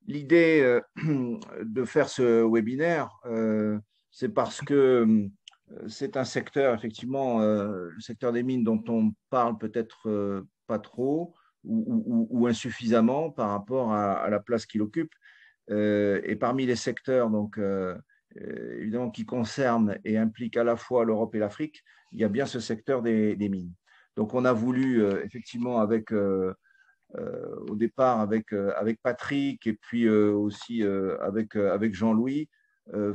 L'idée de faire ce webinaire, c'est parce que c'est un secteur, effectivement, le secteur des mines dont on parle peut-être pas trop ou insuffisamment par rapport à la place qu'il occupe. Et parmi les secteurs, donc, évidemment, qui concernent et impliquent à la fois l'Europe et l'Afrique, il y a bien ce secteur des mines. Donc, on a voulu, effectivement, avec au départ avec Patrick et puis aussi avec Jean-Louis,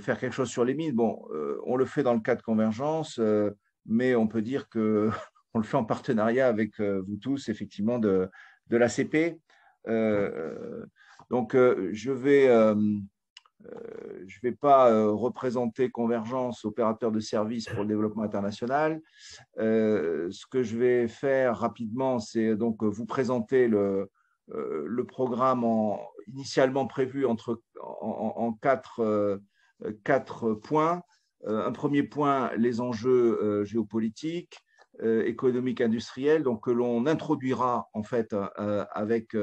faire quelque chose sur les mines. Bon, on le fait dans le cadre Convergence, mais on peut dire que on le fait en partenariat avec vous tous, effectivement, de l'ACP. Donc, je vais pas représenter Convergence, opérateur de services pour le développement international. Ce que je vais faire rapidement, c'est donc vous présenter le programme initialement prévu en quatre points. Un premier point, les enjeux géopolitiques, économiques, industriels, donc que l'on introduira en fait avec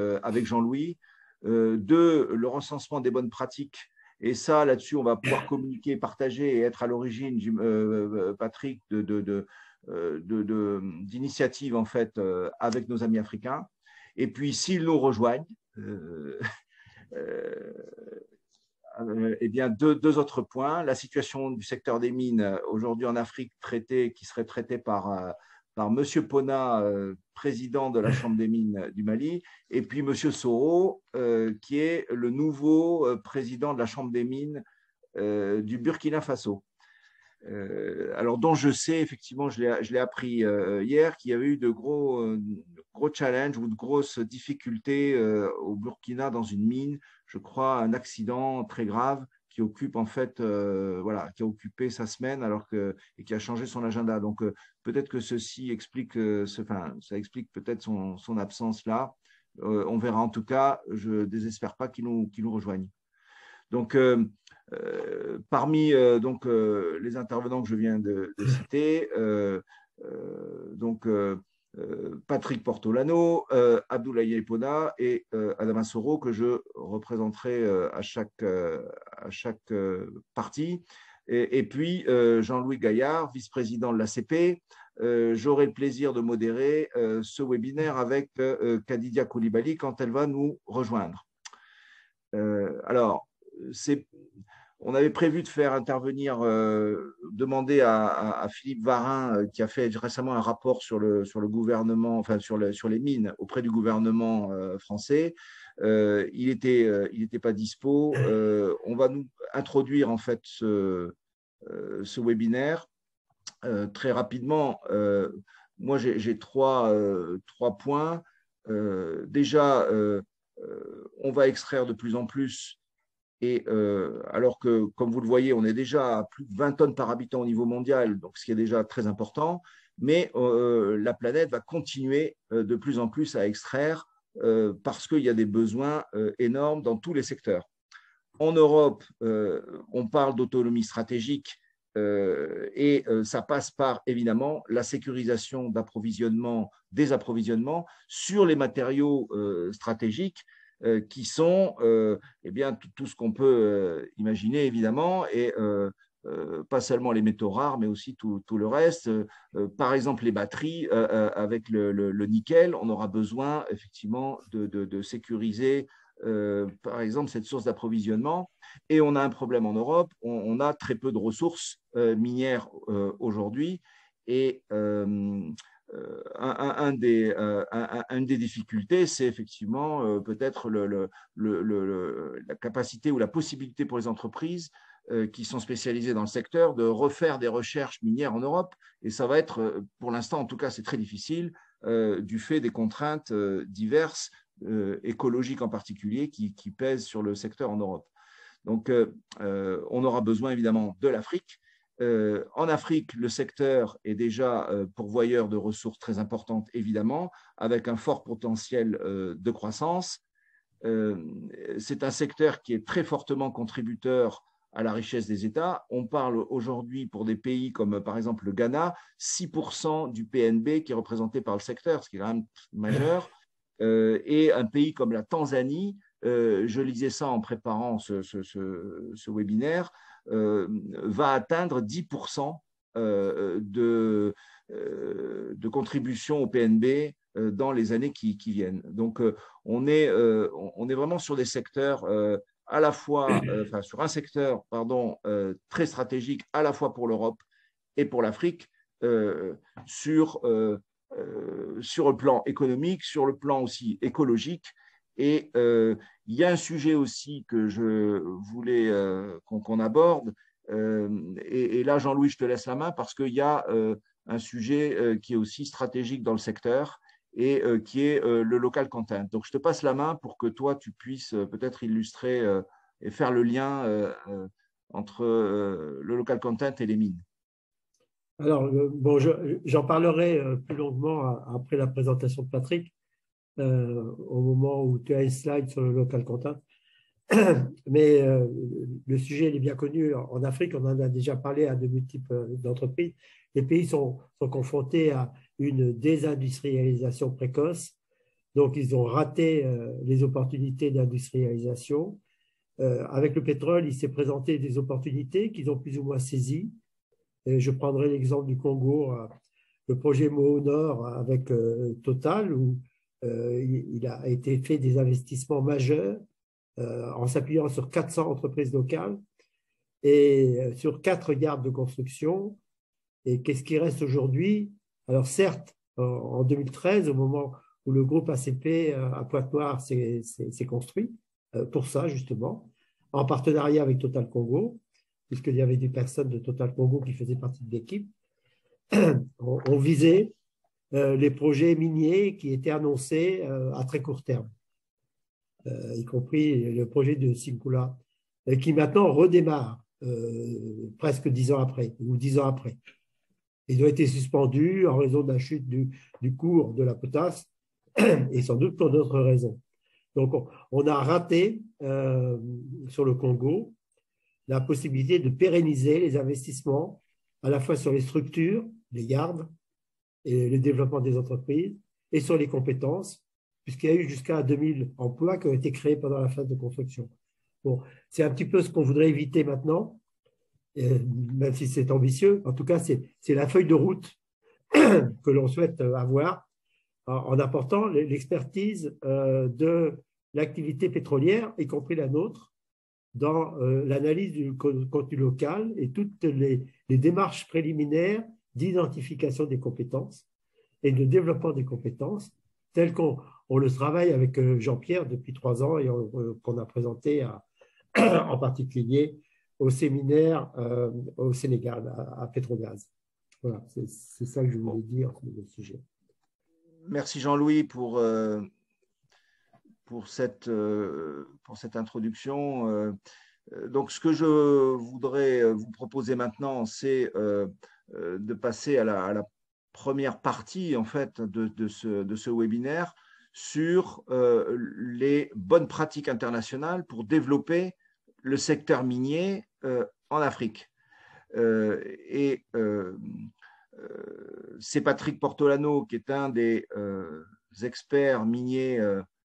Jean-Louis. Deux, le recensement des bonnes pratiques. Et ça, là-dessus, on va pouvoir communiquer, partager et être à l'origine, Patrick, d'initiatives en fait avec nos amis africains. Et puis, s'ils nous rejoignent, euh, eh bien, deux autres points. La situation du secteur des mines aujourd'hui en Afrique qui serait traitée par M. Pona, président de la Chambre des mines du Mali, et puis M. Soro, qui est le nouveau président de la Chambre des mines du Burkina Faso. Alors, dont je sais, effectivement, je l'ai appris hier, qu'il y avait eu de gros challenges ou de grosses difficultés au Burkina dans une mine, je crois, un accident très grave qui occupe en fait, voilà, qui a occupé sa semaine et qui a changé son agenda. Donc, peut-être que ceci explique, enfin, ça explique peut-être son absence là. On verra en tout cas, je ne désespère pas qu'il nous rejoigne. Donc, parmi les intervenants que je viens de citer, donc Patrick Portolano, Abdoulaye Epona et Adama Soro, que je représenterai à chaque partie. Et puis Jean-Louis Gaillard, vice-président de l'ACP. J'aurai le plaisir de modérer ce webinaire avec Khadija Koulibaly quand elle va nous rejoindre. Alors, on avait prévu de faire intervenir, demander à Philippe Varin, qui a fait récemment un rapport sur le gouvernement, enfin sur les mines auprès du gouvernement français. Il était pas dispo. On va nous introduire en fait ce webinaire très rapidement. Moi, j'ai trois points. Déjà, on va extraire de plus en plus et alors que, comme vous le voyez, on est déjà à plus de 20 tonnes par habitant au niveau mondial, donc ce qui est déjà très important, mais la planète va continuer de plus en plus à extraire parce qu'il y a des besoins énormes dans tous les secteurs. En Europe, on parle d'autonomie stratégique et ça passe par, évidemment, la sécurisation d'approvisionnement, des approvisionnements sur les matériaux stratégiques qui sont eh bien, tout ce qu'on peut imaginer, évidemment, et pas seulement les métaux rares, mais aussi tout le reste. Par exemple, les batteries, avec le nickel, on aura besoin, effectivement, de sécuriser par exemple, cette source d'approvisionnement. Et on a un problème en Europe, on a très peu de ressources minières aujourd'hui. Et une des difficultés, c'est effectivement peut-être la capacité ou la possibilité pour les entreprises qui sont spécialisées dans le secteur de refaire des recherches minières en Europe. Et ça va être, pour l'instant, en tout cas, c'est très difficile du fait des contraintes diverses écologiques en particulier qui pèsent sur le secteur en Europe. Donc, on aura besoin évidemment de l'Afrique. En Afrique, le secteur est déjà pourvoyeur de ressources très importantes, évidemment, avec un fort potentiel de croissance. C'est un secteur qui est très fortement contributeur à la richesse des États. On parle aujourd'hui pour des pays comme par exemple le Ghana, 6% du PNB qui est représenté par le secteur, ce qui est quand même majeur. Et un pays comme la Tanzanie, je lisais ça en préparant ce webinaire, va atteindre 10% de contribution au PNB dans les années qui viennent. Donc, on est vraiment sur des secteurs à la fois, sur un secteur, pardon, très stratégique à la fois pour l'Europe et pour l'Afrique, sur le plan économique, sur le plan aussi écologique. Et il y a un sujet aussi que je voulais qu'on aborde. Et là, Jean-Louis, je te laisse la main parce qu'il y a un sujet qui est aussi stratégique dans le secteur et qui est le local content. Donc, je te passe la main pour que toi, tu puisses peut-être illustrer et faire le lien entre le local content et les mines. Alors, bon, j'en parlerai plus longuement après la présentation de Patrick, au moment où tu as un slide sur le local content. Mais le sujet il est bien connu. En Afrique, on en a déjà parlé à de multiples entreprises. Les pays sont confrontés à une désindustrialisation précoce. Donc, ils ont raté les opportunités d'industrialisation. Avec le pétrole, il s'est présenté des opportunités qu'ils ont plus ou moins saisies. Et je prendrai l'exemple du Congo, le projet Moho Nord avec Total, où il a été fait des investissements majeurs en s'appuyant sur 400 entreprises locales et sur 4 gares de construction. Et qu'est-ce qui reste aujourd'hui? Alors certes, en 2013, au moment où le groupe ACP à Pointe-Noire s'est construit, pour ça justement, en partenariat avec Total Congo, puisqu'il y avait des personnes de Total Congo qui faisaient partie de l'équipe, on visait les projets miniers qui étaient annoncés à très court terme, y compris le projet de Sinkula, qui maintenant redémarre presque 10 ans après, ou 10 ans après. Ils ont été suspendus en raison de la chute du cours de la potasse et sans doute pour d'autres raisons. Donc, on a raté sur le Congo la possibilité de pérenniser les investissements à la fois sur les structures, les gardes et le développement des entreprises et sur les compétences, puisqu'il y a eu jusqu'à 2000 emplois qui ont été créés pendant la phase de construction. Bon, c'est un petit peu ce qu'on voudrait éviter maintenant, même si c'est ambitieux. En tout cas, c'est la feuille de route que l'on souhaite avoir en apportant l'expertise de l'activité pétrolière, y compris la nôtre, dans l'analyse du contenu local et toutes les démarches préliminaires d'identification des compétences et de développement des compétences, telles qu'on le travaille avec Jean-Pierre depuis 3 ans et qu'on a présenté en particulier au séminaire au Sénégal, à Petrogaz. Voilà, c'est ça que je voulais dire sur le sujet. Merci Jean-Louis pour cette introduction. Donc, ce que je voudrais vous proposer maintenant, c'est de passer à la première partie en fait, de ce webinaire sur les bonnes pratiques internationales pour développer le secteur minier en Afrique. C'est Patrick Portolano, qui est un des experts miniers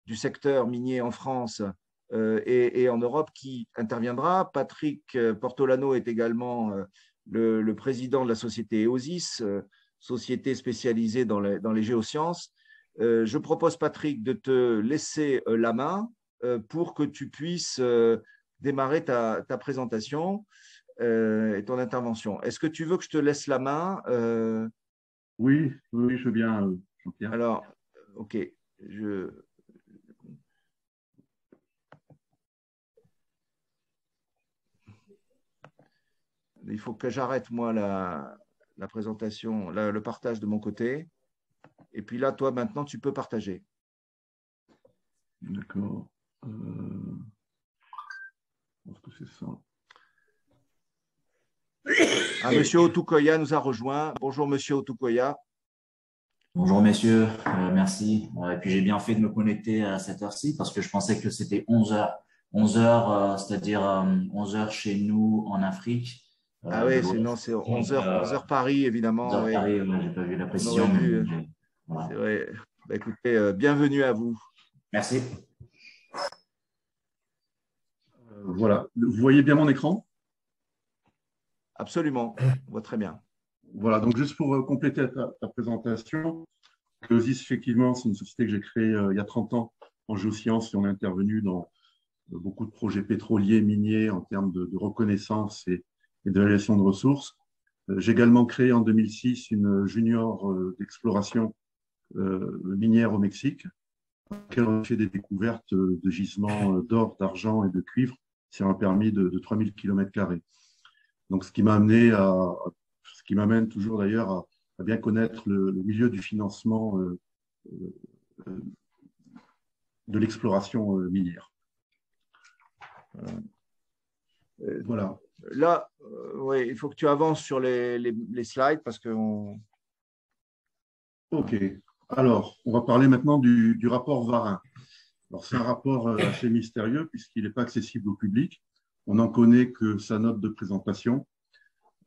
du secteur minier en France et en Europe, qui interviendra. Patrick Portolano est également le président de la société EOSIS, société spécialisée dans les géosciences. Je propose, Patrick, de te laisser la main pour que tu puisses démarrer ta présentation et ton intervention. Est-ce que tu veux que je te laisse la main Oui, je veux bien, Jean-Pierre. Alors, OK. Il faut que j'arrête, moi, la présentation, le partage de mon côté. Et puis là, toi, maintenant, tu peux partager. D'accord. Je pense que c'est ça. Monsieur Otukoya nous a rejoint. Bonjour, monsieur Otukoya. Bonjour, messieurs. Merci. Et puis, j'ai bien fait de me connecter à cette heure-ci parce que je pensais que c'était 11 heures. 11 heures, c'est-à-dire 11 heures chez nous en Afrique. Ah oui, non, c'est 11 heures Paris, évidemment. 11 heures oui. Paris, j'ai pas vu la précision. Voilà. C'est vrai. Bah, écoutez, bienvenue à vous. Merci. Voilà. Vous voyez bien mon écran? Absolument, on voit très bien. Voilà. Donc, juste pour compléter ta présentation, Cleosis, effectivement, c'est une société que j'ai créée il y a 30 ans en géosciences et on est intervenu dans beaucoup de projets pétroliers, miniers en termes de reconnaissance et d'évaluation de ressources. J'ai également créé en 2006 une junior d'exploration minière au Mexique, dans laquelle on a fait des découvertes de gisements d'or, d'argent et de cuivre sur un permis de 3000 km². Donc, ce qui m'amène toujours d'ailleurs à bien connaître le milieu du financement euh, de l'exploration minière. Voilà. Là, oui, il faut que tu avances sur les slides parce que OK. Alors, on va parler maintenant du rapport Varin. Alors, c'est un rapport assez mystérieux puisqu'il n'est pas accessible au public. On n'en connaît que sa note de présentation,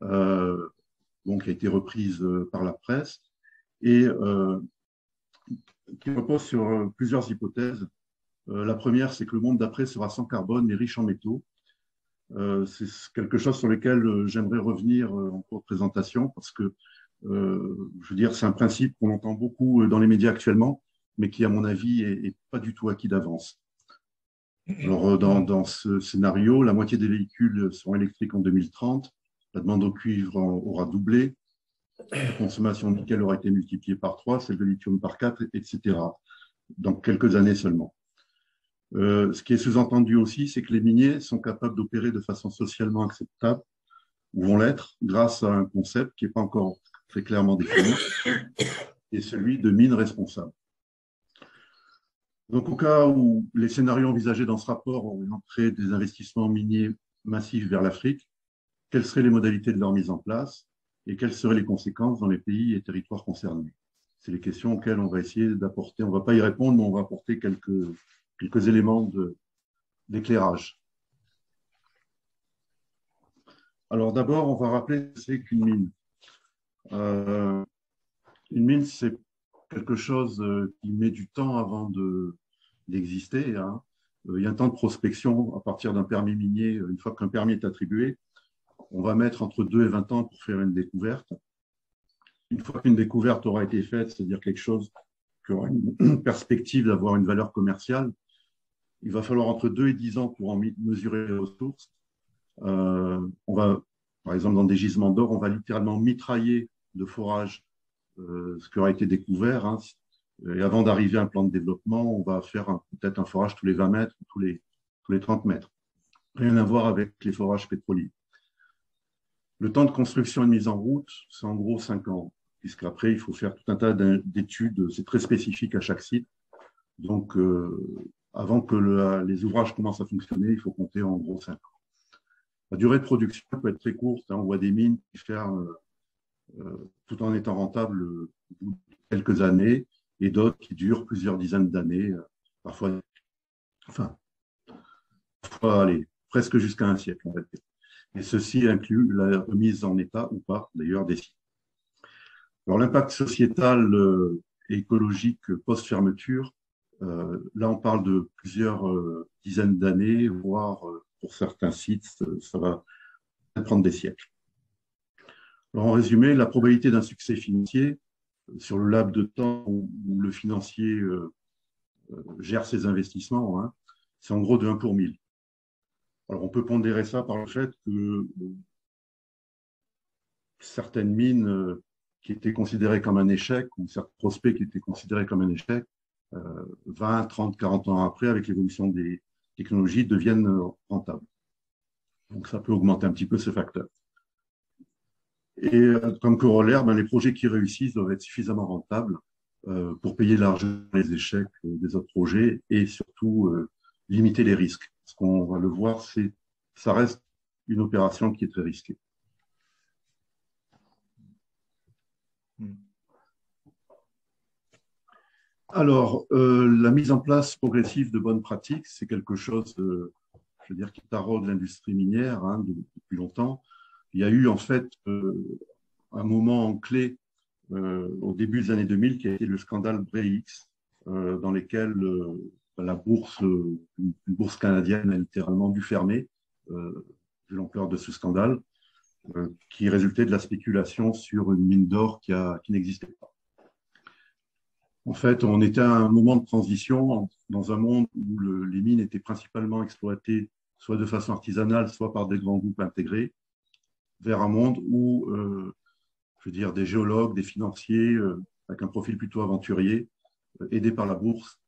donc qui a été reprise par la presse, et qui repose sur plusieurs hypothèses. La première, c'est que le monde d'après sera sans carbone mais riche en métaux. C'est quelque chose sur lequel j'aimerais revenir en cours de présentation parce que, je veux dire, c'est un principe qu'on entend beaucoup dans les médias actuellement, mais qui, à mon avis, est pas du tout acquis d'avance. Alors, dans ce scénario, la moitié des véhicules seront électriques en 2030, la demande au cuivre aura doublé, la consommation de nickel aura été multipliée par 3, celle de lithium par 4, etc., dans quelques années seulement. Ce qui est sous-entendu aussi, c'est que les miniers sont capables d'opérer de façon socialement acceptable, ou vont l'être, grâce à un concept qui n'est pas encore très clairement défini, qui est celui de mine responsable. Donc, au cas où les scénarios envisagés dans ce rapport orienteraient des investissements miniers massifs vers l'Afrique, quelles seraient les modalités de leur mise en place et quelles seraient les conséquences dans les pays et territoires concernés? C'est les questions auxquelles on va essayer d'apporter. On ne va pas y répondre, mais on va apporter quelques éléments d'éclairage. Alors d'abord, on va rappeler ce que c'est qu'une mine. Une mine, c'est quelque chose qui met du temps avant d'exister, hein. Il y a un temps de prospection à partir d'un permis minier. Une fois qu'un permis est attribué, on va mettre entre 2 et 20 ans pour faire une découverte. Une fois qu'une découverte aura été faite, c'est-à-dire quelque chose qui aura une perspective d'avoir une valeur commerciale, il va falloir entre 2 et 10 ans pour en mesurer les ressources. On va, par exemple, dans des gisements d'or, on va littéralement mitrailler de forage ce qui aura été découvert, hein. Et avant d'arriver à un plan de développement, on va faire peut-être un forage tous les 20 mètres, tous les 30 mètres. Rien à voir avec les forages pétroliers. Le temps de construction et de mise en route, c'est en gros 5 ans, puisqu'après, il faut faire tout un tas d'études, c'est très spécifique à chaque site. Donc, avant que les ouvrages commencent à fonctionner, il faut compter en gros 5 ans. La durée de production peut être très courte, hein. On voit des mines qui ferment tout en étant rentables au bout de quelques années, et d'autres qui durent plusieurs dizaines d'années, parfois, allez, presque jusqu'à un siècle, on va dire. Et ceci inclut la remise en état ou pas, d'ailleurs, des sites. Alors, l'impact sociétal et écologique post-fermeture, là, on parle de plusieurs dizaines d'années, voire pour certains sites, ça va prendre des siècles. Alors, en résumé, la probabilité d'un succès financier sur le laps de temps où le financier gère ses investissements, hein, c'est en gros de 1 pour 1000. Alors, on peut pondérer ça par le fait que certaines mines qui étaient considérées comme un échec, ou certains prospects qui étaient considérés comme un échec, 20, 30, 40 ans après, avec l'évolution des technologies, deviennent rentables. Donc, ça peut augmenter un petit peu ce facteur. Et comme corollaire, les projets qui réussissent doivent être suffisamment rentables pour payer largement les échecs des autres projets et surtout limiter les risques. Ce qu'on va le voir, ça reste une opération qui est très risquée. Alors, la mise en place progressive de bonnes pratiques, c'est quelque chose, je veux dire, qui taraude l'industrie minière, hein, depuis longtemps. Il y a eu en fait un moment clé au début des années 2000 qui a été le scandale Brexit, dans la bourse, une bourse canadienne a littéralement dû fermer, vu l'ampleur de ce scandale, qui résultait de la spéculation sur une mine d'or qui n'existait pas. En fait, on était à un moment de transition dans un monde où les mines étaient principalement exploitées soit de façon artisanale, soit par des grands groupes intégrés, vers un monde où, je veux dire, des géologues, des financiers, avec un profil plutôt aventurier, aidés par la bourse,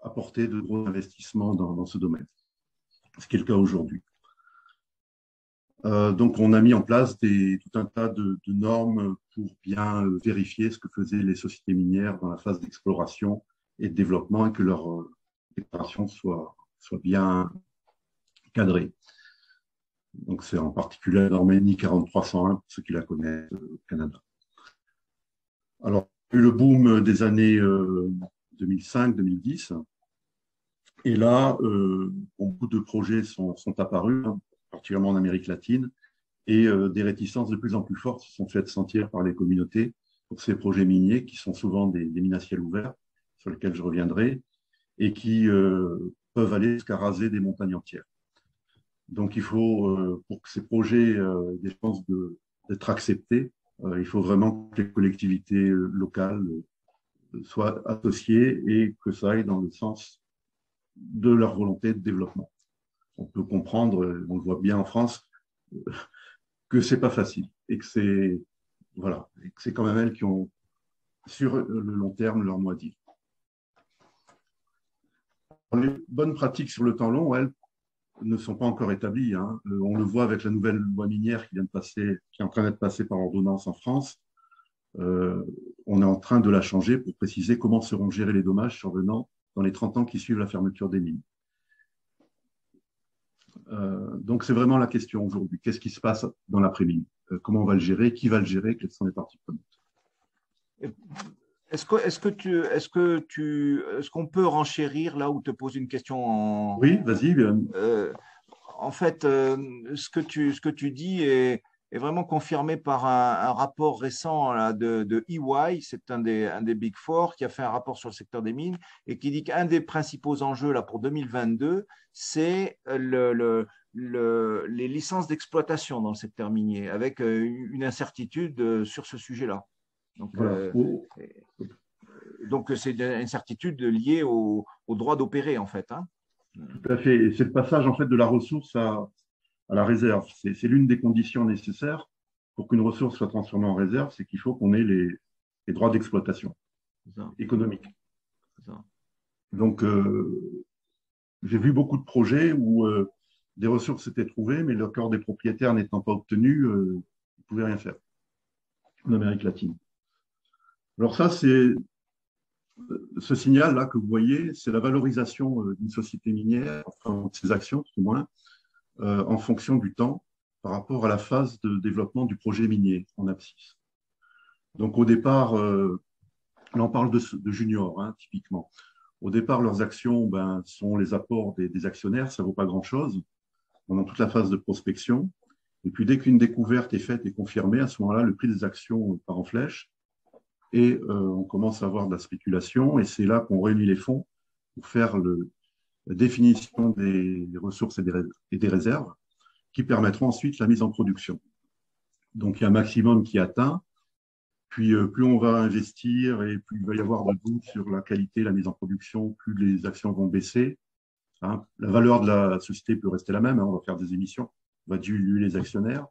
apportaient de gros investissements dans ce domaine, ce qui est le cas aujourd'hui. Donc, on a mis en place tout un tas de normes pour bien vérifier ce que faisaient les sociétés minières dans la phase d'exploration et de développement et que leur déclaration soit bien cadrée. Donc, c'est en particulier la norme ENI 40301 pour ceux qui la connaissent au Canada. Alors, il y a eu le boom des années 2005-2010. Et là, beaucoup de projets sont apparus, particulièrement en Amérique latine, et des réticences de plus en plus fortes se sont faites sentir par les communautés pour ces projets miniers qui sont souvent des mines à ciel ouvert, sur lesquels je reviendrai, et qui peuvent aller jusqu'à raser des montagnes entières. Donc, il faut, pour que ces projets aient des chances d'être acceptés, il faut vraiment que les collectivités locales soient associées et que ça aille dans le sens de leur volonté de développement. On peut comprendre, on le voit bien en France, que c'est pas facile et que c'est quand même elles qui ont sur le long terme leur mot à dire. Les bonnes pratiques sur le temps long, elles, ne sont pas encore établies. Hein. On le voit avec la nouvelle loi minière qui est en train d'être passée par ordonnance en France. On est en train de la changer pour préciser comment seront gérés les dommages survenant dans les 30 ans qui suivent la fermeture des mines. Donc, c'est vraiment la question aujourd'hui. Qu'est-ce qui se passe dans l'après-mine? Comment on va le gérer? Qui va le gérer? Quelles sont les parties prenantes? Est-ce qu'on peut renchérir là où te pose une question Oui, vas-y. En fait, ce que tu dis est vraiment confirmé par un rapport récent là, de EY, c'est un des Big Four qui a fait un rapport sur le secteur des mines et qui dit qu'un des principaux enjeux là, pour 2022, c'est les licences d'exploitation dans le secteur minier, avec une incertitude sur ce sujet-là. Donc, voilà. donc c'est une incertitude liée au droit d'opérer, en fait. Hein. Tout à fait. Et c'est le passage en fait, de la ressource à la réserve. C'est l'une des conditions nécessaires pour qu'une ressource soit transformée en réserve, c'est qu'il faut qu'on ait les droits d'exploitation économiques. Donc, j'ai vu beaucoup de projets où des ressources étaient trouvées, mais l'accord des propriétaires n'étant pas obtenu, ils ne pouvaient rien faire en Amérique latine. Alors ça, c'est ce signal-là que vous voyez, c'est la valorisation d'une société minière, enfin, de ses actions tout au moins, en fonction du temps par rapport à la phase de développement du projet minier en abscisse. Donc au départ, là on parle de juniors, hein, typiquement. Au départ, leurs actions sont les apports des actionnaires, ça ne vaut pas grand-chose pendant toute la phase de prospection. Et puis dès qu'une découverte est faite et confirmée, à ce moment-là, le prix des actions part en flèche et on commence à avoir de la spéculation et c'est là qu'on réunit les fonds pour faire la définition des ressources et des réserves qui permettront ensuite la mise en production. Donc, il y a un maximum qui est atteint, puis plus on va investir et plus il va y avoir de doutes sur la qualité, la mise en production, plus les actions vont baisser. Hein. La valeur de la société peut rester la même, hein, on va faire des émissions, on va diluer les actionnaires.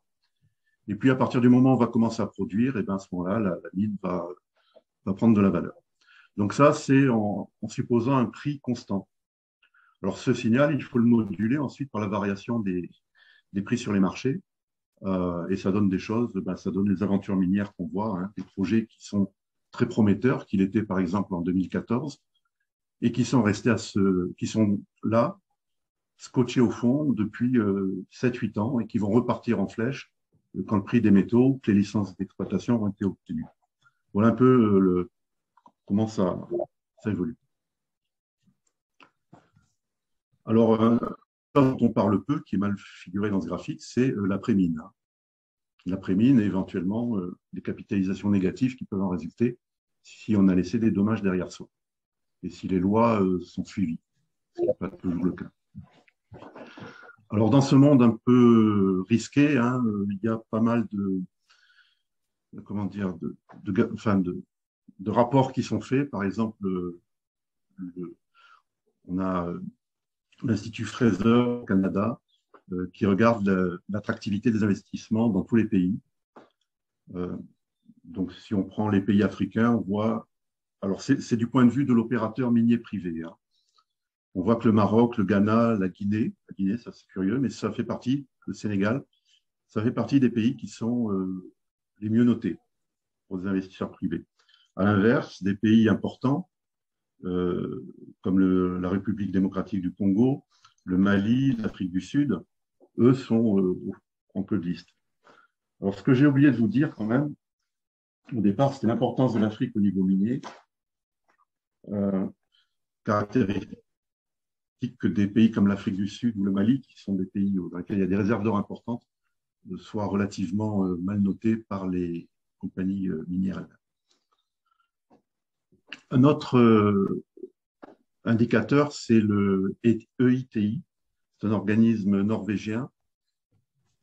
Et puis, à partir du moment où on va commencer à produire, et à ce moment-là, la mine va prendre de la valeur. Donc ça, c'est en supposant un prix constant. Alors, ce signal, il faut le moduler ensuite par la variation des prix sur les marchés. Et ça donne des choses, ça donne les aventures minières qu'on voit, hein, des projets qui sont très prometteurs, qu'il était par exemple en 2014, et qui sont restés qui sont là, scotchés au fond depuis 7-8 ans, et qui vont repartir en flèche quand le prix des métaux, que les licences d'exploitation ont été obtenues. Voilà un peu comment ça évolue. Alors, dont on parle peu, qui est mal figuré dans ce graphique, c'est l'après-mine. L'après-mine et éventuellement des capitalisations négatives qui peuvent en résulter si on a laissé des dommages derrière soi et si les lois sont suivies. ce n'est pas toujours le cas. Alors, dans ce monde un peu risqué, hein, il y a pas mal comment dire, de rapports qui sont faits. Par exemple, on a l'Institut Fraser au Canada qui regarde l'attractivité des investissements dans tous les pays. Donc, si on prend les pays africains, on voit. Alors, c'est du point de vue de l'opérateur minier privé. Hein. On voit que le Maroc, le Ghana, la Guinée, ça c'est curieux, mais ça fait partie, le Sénégal, ça fait partie des pays qui sont les mieux notés pour les investisseurs privés. À l'inverse, des pays importants, comme la République démocratique du Congo, le Mali, l'Afrique du Sud, eux sont en queue de liste. Alors, ce que j'ai oublié de vous dire quand même, au départ, c'était l'importance de l'Afrique au niveau minier, caractéristique que des pays comme l'Afrique du Sud ou le Mali, qui sont des pays dans lesquels il y a des réserves d'or importantes, soient relativement mal notés par les compagnies minières. Un autre indicateur, c'est le EITI, c'est un organisme norvégien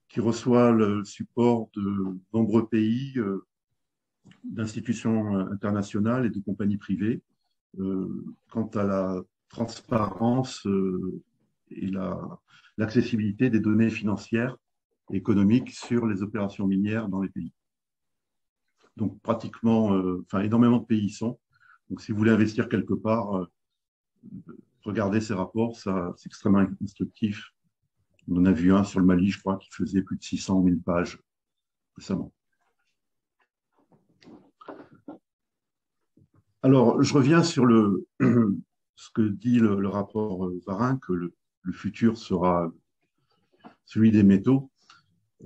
qui reçoit le support de nombreux pays, d'institutions internationales et de compagnies privées quant à la transparence et l'accessibilité des données financières et économiques sur les opérations minières dans les pays. Donc pratiquement, énormément de pays y sont. Donc si vous voulez investir quelque part, regardez ces rapports, c'est extrêmement instructif. On en a vu un sur le Mali, je crois, qui faisait plus de 600 000 pages récemment. Alors, je reviens sur ce que dit le rapport Varin, que le futur sera celui des métaux.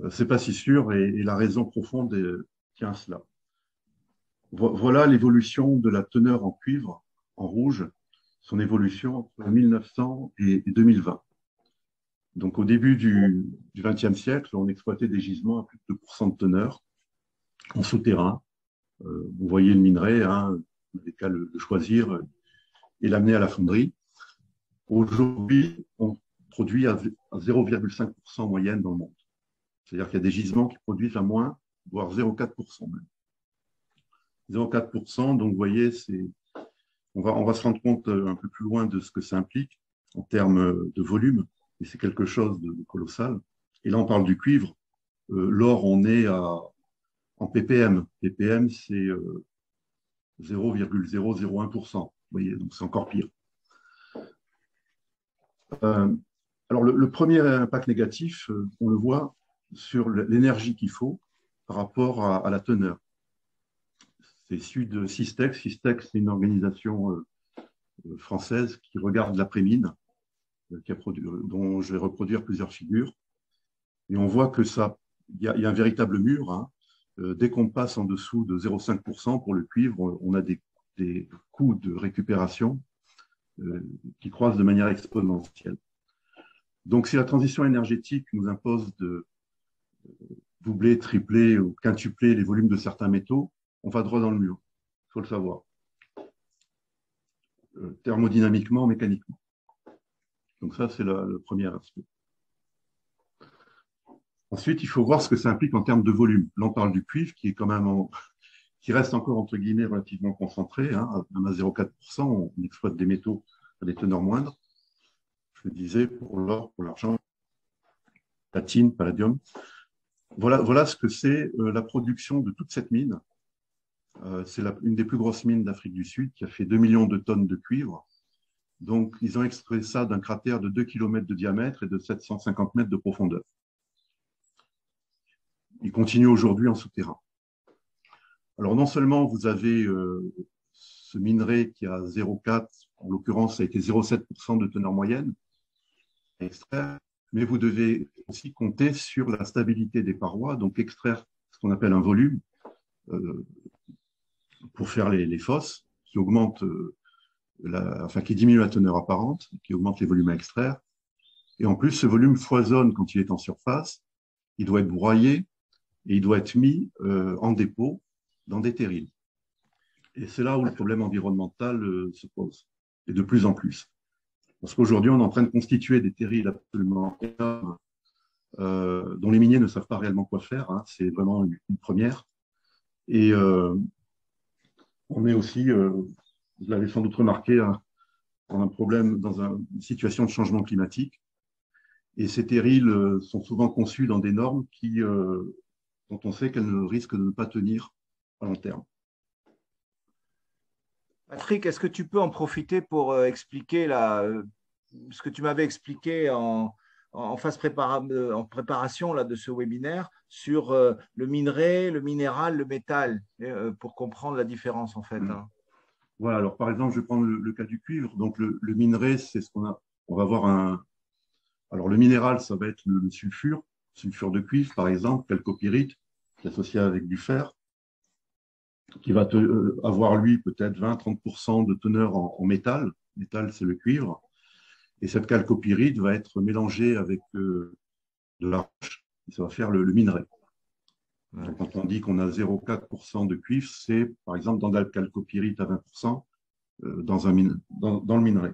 Ce n'est pas si sûr et la raison profonde tient à cela. Voilà l'évolution de la teneur en cuivre, en rouge, son évolution entre 1900 et 2020. Donc, au début du XXe siècle, on exploitait des gisements à plus de 2% de teneur en souterrain. Vous voyez le minerai, hein, on avait qu'à le choisir et l'amener à la fonderie. Aujourd'hui, on produit à 0,5% en moyenne dans le monde. C'est-à-dire qu'il y a des gisements qui produisent à moins, voire 0,4% même. 0,4%, donc vous voyez, on va se rendre compte un peu plus loin de ce que ça implique en termes de volume, et c'est quelque chose de colossal. Et là, on parle du cuivre. L'or, on est en ppm. ppm, c'est 0,001%. Vous voyez, donc c'est encore pire. Alors, le premier impact négatif, on le voit sur l'énergie qu'il faut par rapport à la teneur. C'est issu de Systex. Systex, c'est une organisation française qui regarde l'après-mine, dont je vais reproduire plusieurs figures. Et on voit que il y a un véritable mur. Hein. Dès qu'on passe en dessous de 0,5% pour le cuivre, on a des coûts de récupération qui croissent de manière exponentielle. Donc, si la transition énergétique nous impose de doubler, tripler ou quintupler les volumes de certains métaux, on va droit dans le mur. Il faut le savoir. Thermodynamiquement, mécaniquement. Donc ça, c'est le premier aspect. Ensuite, il faut voir ce que ça implique en termes de volume. Là, on parle du cuivre qui est quand même qui reste encore, entre guillemets, relativement concentré. Hein, à 0,4%, on exploite des métaux à des teneurs moindres. Je le disais, pour l'or, pour l'argent, platine, palladium. Voilà ce que c'est la production de toute cette mine. C'est une des plus grosses mines d'Afrique du Sud qui a fait 2 millions de tonnes de cuivre. Donc, ils ont extrait ça d'un cratère de 2 km de diamètre et de 750 mètres de profondeur. Il continue aujourd'hui en souterrain. Alors, non seulement vous avez ce minerai qui a 0,4, en l'occurrence, ça a été 0,7% de teneur moyenne à extraire, mais vous devez aussi compter sur la stabilité des parois, donc extraire ce qu'on appelle un volume pour faire les fosses qui augmentent, qui diminuent la teneur apparente, qui augmentent les volumes à extraire. Et en plus, ce volume foisonne quand il est en surface, il doit être broyé et il doit être mis en dépôt dans des terrils. Et c'est là où le problème environnemental se pose, et de plus en plus. Parce qu'aujourd'hui, on est en train de constituer des terrils absolument énormes dont les miniers ne savent pas réellement quoi faire. Hein. C'est vraiment une première. Et on est aussi, vous l'avez sans doute remarqué, dans un problème, dans une situation de changement climatique. Et ces terrils sont souvent conçus dans des normes dont on sait qu'elles risquent de ne pas tenir à long terme. Patrick, est-ce que tu peux en profiter pour expliquer ce que tu m'avais expliqué en préparation là, de ce webinaire sur le minerai, le minéral, le métal, pour comprendre la différence en fait. Hein. Voilà, alors par exemple, je vais prendre le cas du cuivre. Donc le minerai, c'est ce qu'on a. On va avoir un. Alors le minéral, ça va être le sulfure de cuivre par exemple, chalcopyrite, qui est associé avec du fer, qui va avoir lui peut-être 20-30% de teneur en métal. Métal, c'est le cuivre. Et cette chalcopyrite va être mélangée avec de la roche, et ça va faire le minerai. Ouais. Donc, quand on dit qu'on a 0,4% de cuivre, c'est par exemple dans de la chalcopyrite à 20% dans le minerai.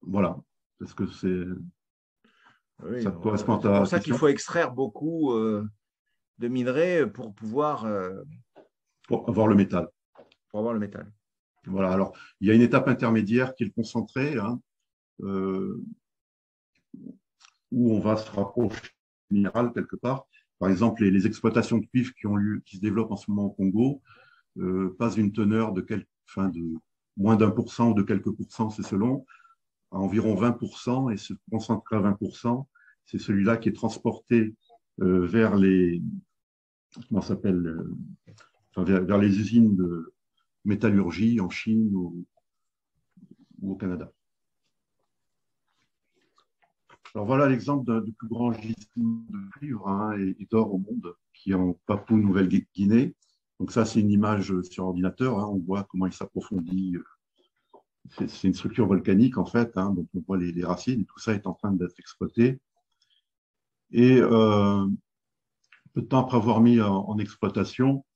Voilà. Est-ce que oui, ça correspond à ta question? C'est pour ça qu'il faut extraire beaucoup de minerais pour pouvoir pour avoir le métal. Pour avoir le métal. Voilà. Alors, il y a une étape intermédiaire qui est le concentré, hein, où on va se rapprocher du minéral quelque part. Par exemple, les exploitations de cuivre qui se développent en ce moment au Congo passent d'une teneur de moins d'1% ou de quelques pourcents, c'est selon, à environ 20%, et ce concentré à 20%, c'est celui-là qui est transporté vers vers les usines de métallurgie en Chine ou au Canada. Alors voilà l'exemple du plus grand gisement de cuivre et d'or au monde, qui est en Papouasie-Nouvelle-Guinée. Donc ça, c'est une image sur ordinateur. Hein, on voit comment il s'approfondit. C'est une structure volcanique, en fait. Hein, donc on voit les racines et tout ça est en train d'être exploité. Et peu de temps après avoir mis en exploitation,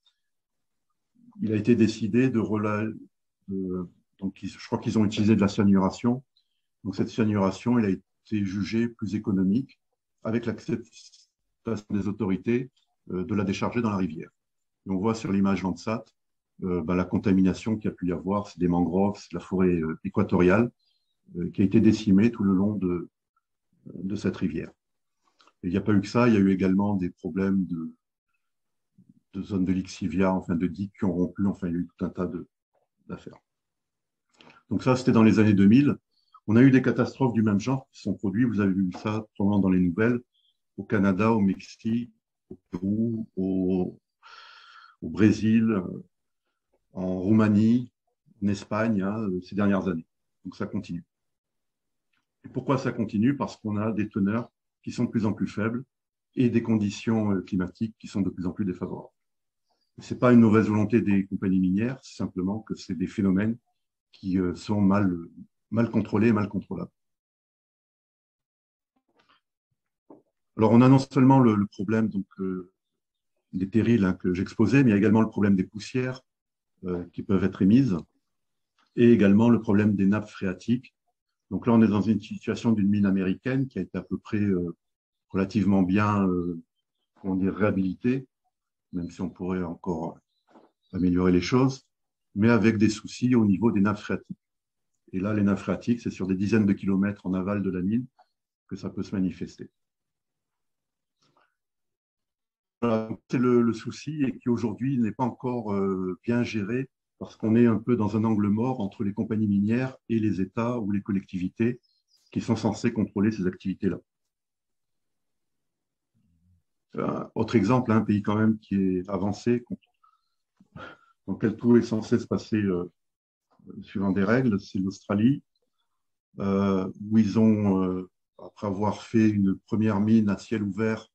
il a été décidé donc je crois qu'ils ont utilisé de la cyanuration. Donc cette cyanuration, elle a été jugée plus économique avec l'acceptation des autorités de la décharger dans la rivière. Et on voit sur l'image Landsat la contamination qu'il y a pu y avoir, c'est des mangroves, c'est de la forêt équatoriale qui a été décimée tout le long de cette rivière. Et il n'y a pas eu que ça, il y a eu également des problèmes de zones de lixivia, enfin de digues qui ont rompu, enfin il y a eu tout un tas d'affaires. Donc ça, c'était dans les années 2000. On a eu des catastrophes du même genre qui sont produites. Vous avez vu ça probablement dans les nouvelles, au Canada, au Mexique, au Pérou, au Brésil, en Roumanie, en Espagne, hein, ces dernières années. Donc ça continue. Et pourquoi ça continue? Parce qu'on a des teneurs qui sont de plus en plus faibles et des conditions climatiques qui sont de plus en plus défavorables. Ce n'est pas une mauvaise volonté des compagnies minières, c'est simplement que c'est des phénomènes qui sont mal contrôlés et mal contrôlables. Alors, on a non seulement le problème des terrils que j'exposais, mais il y a également le problème des poussières qui peuvent être émises et également le problème des nappes phréatiques. Donc là, on est dans une situation d'une mine américaine qui a été à peu près relativement bien réhabilitée, même si on pourrait encore améliorer les choses, mais avec des soucis au niveau des nappes phréatiques. Et là, les nappes phréatiques, c'est sur des dizaines de kilomètres en aval de la mine que ça peut se manifester. Voilà, c'est le souci et qui aujourd'hui n'est pas encore bien géré parce qu'on est un peu dans un angle mort entre les compagnies minières et les États ou les collectivités qui sont censés contrôler ces activités-là. Autre exemple, un pays quand même qui est avancé, dans lequel tout est censé se passer suivant des règles, c'est l'Australie, où ils ont, après avoir fait une première mine à ciel ouvert,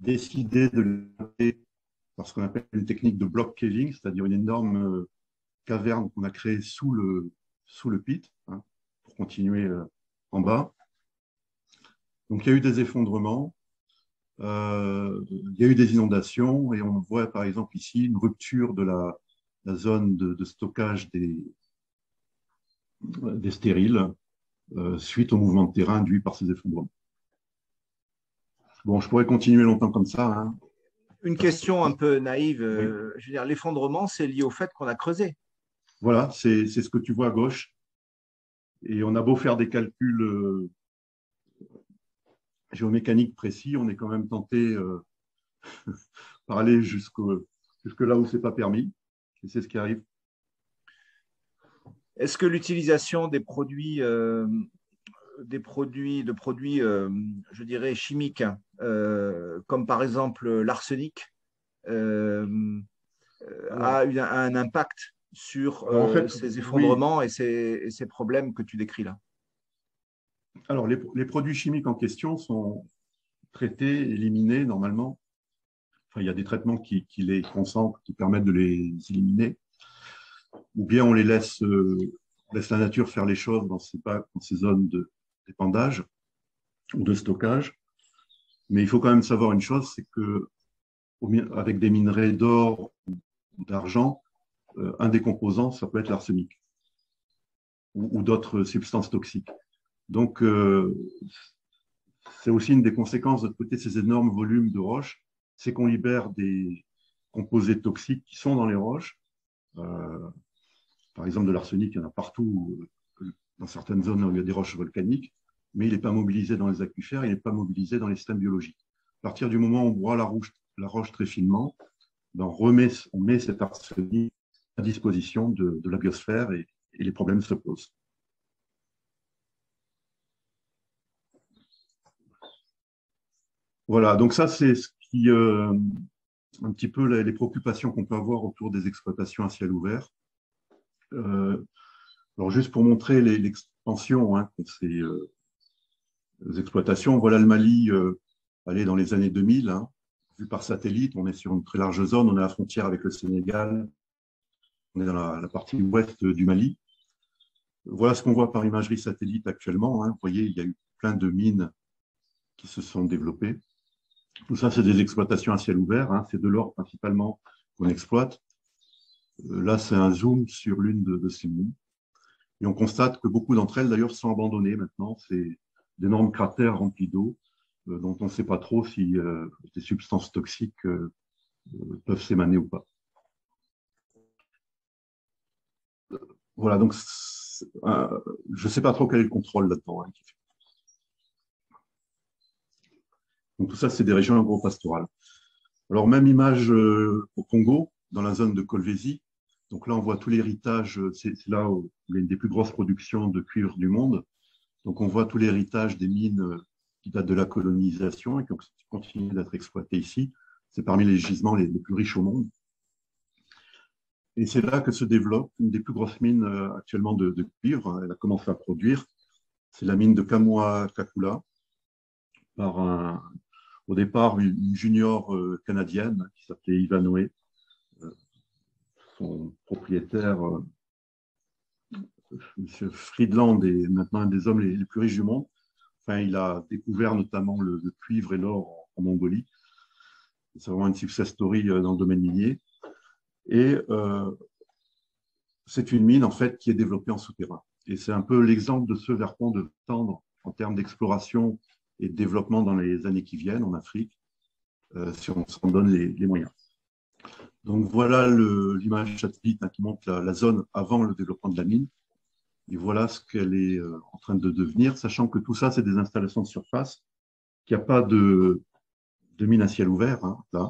décidé de l'élever par ce qu'on appelle une technique de block caving, c'est-à-dire une énorme caverne qu'on a créée sous le pit, hein, pour continuer en bas. Donc il y a eu des effondrements, il y a eu des inondations et on voit par exemple ici une rupture de la zone de stockage des stériles suite au mouvement de terrain induit par ces effondrements. Bon, je pourrais continuer longtemps comme ça, hein. Une question un peu naïve, Oui. je veux dire, l'effondrement, c'est lié au fait qu'on a creusé. Voilà, c'est ce que tu vois à gauche. Et on a beau faire des calculs géomécaniques précis, on est quand même tenté par aller jusque là où c'est pas permis. Et c'est ce qui arrive. Est-ce que l'utilisation des produits, je dirais, chimiques, comme par exemple l'arsenic, euh, Alors, a un impact sur en fait, ces oui. effondrements et ces problèmes que tu décris là? Alors, les produits chimiques en question sont traités, éliminés normalement. Enfin, il y a des traitements qui les concentrent, qui permettent de les éliminer. Ou bien on laisse la nature faire les choses dans ces zones d'épandage ou de stockage. Mais il faut quand même savoir une chose, c'est que avec des minerais d'or ou d'argent, un des composants, ça peut être l'arsenic ou d'autres substances toxiques. Donc, c'est aussi une des conséquences de côté de ces énormes volumes de roches, c'est qu'on libère des composés toxiques qui sont dans les roches. Euh, Par exemple, de l'arsenic, il y en a partout, dans certaines zones où il y a des roches volcaniques, mais il n'est pas mobilisé dans les aquifères, il n'est pas mobilisé dans les systèmes biologiques. À partir du moment où on broie la roche très finement, ben on met cet arsenic à disposition de la biosphère et les problèmes se posent. Voilà, donc ça, c'est ce qui, un petit peu les préoccupations qu'on peut avoir autour des exploitations à ciel ouvert. Alors, juste pour montrer l'expansion, hein, de ces exploitations, voilà le Mali allez, dans les années 2000, hein, vu par satellite. On est sur une très large zone, on est à la frontière avec le Sénégal, on est dans la partie ouest du Mali. Voilà ce qu'on voit par imagerie satellite actuellement, hein. Vous voyez, il y a eu plein de mines qui se sont développées. Tout ça, c'est des exploitations à ciel ouvert, hein. C'est de l'or principalement qu'on exploite. Là, c'est un zoom sur l'une de ces mines. Et on constate que beaucoup d'entre elles, d'ailleurs, sont abandonnées maintenant. C'est d'énormes cratères remplis d'eau, dont on ne sait pas trop si des substances toxiques peuvent s'émaner ou pas. Voilà, donc je ne sais pas trop quel est le contrôle là-dedans, hein. Donc tout ça, c'est des régions agro-pastorales. Alors, même image au Congo, dans la zone de Kolwezi. Donc là, on voit tout l'héritage, c'est là où il y a une des plus grosses productions de cuivre du monde. Donc on voit tout l'héritage des mines qui datent de la colonisation et qui continuent d'être exploitées ici. C'est parmi les gisements les plus riches au monde. Et c'est là que se développe une des plus grosses mines actuellement de cuivre. Elle a commencé à produire. C'est la mine de Kamoa-Kakula, au départ une junior canadienne qui s'appelait Ivanhoe. Son propriétaire, M. Friedland, est maintenant un des hommes les plus riches du monde. Enfin, il a découvert notamment le cuivre et l'or en Mongolie. C'est vraiment une success story dans le domaine minier. Et c'est une mine, en fait, qui est développée en souterrain. Et c'est un peu l'exemple de ce vers quoi on devrait tendre en termes d'exploration et de développement dans les années qui viennent en Afrique, si on s'en donne les moyens. Donc voilà l'image satellite, hein, qui montre la zone avant le développement de la mine. Et voilà ce qu'elle est en train de devenir, sachant que tout ça, c'est des installations de surface, qu'il n'y a pas de mine à ciel ouvert, hein, là.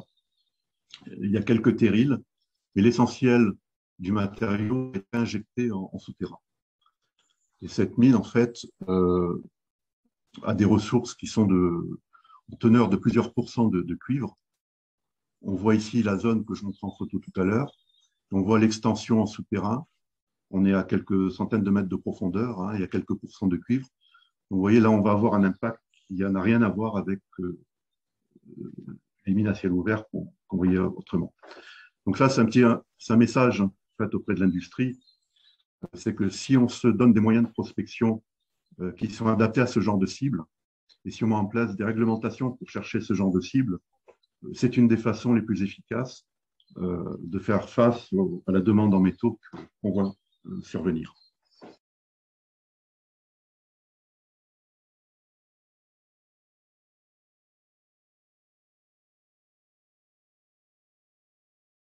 Il y a quelques terrils, mais l'essentiel du matériau est injecté en souterrain. Et cette mine, en fait, a des ressources qui sont en teneur de plusieurs pourcents de cuivre. On voit ici la zone que je montrais en photo tout à l'heure. On voit l'extension en souterrain. On est à quelques centaines de mètres de profondeur, hein, il y a quelques pourcents de cuivre. Donc, vous voyez, là, on va avoir un impact qui n'a rien à voir avec les mines à ciel ouvert qu'on voyait autrement. Donc là, c'est un message fait auprès de l'industrie. C'est que si on se donne des moyens de prospection qui sont adaptés à ce genre de cible, et si on met en place des réglementations pour chercher ce genre de cible, c'est une des façons les plus efficaces de faire face à la demande en métaux qu'on voit survenir.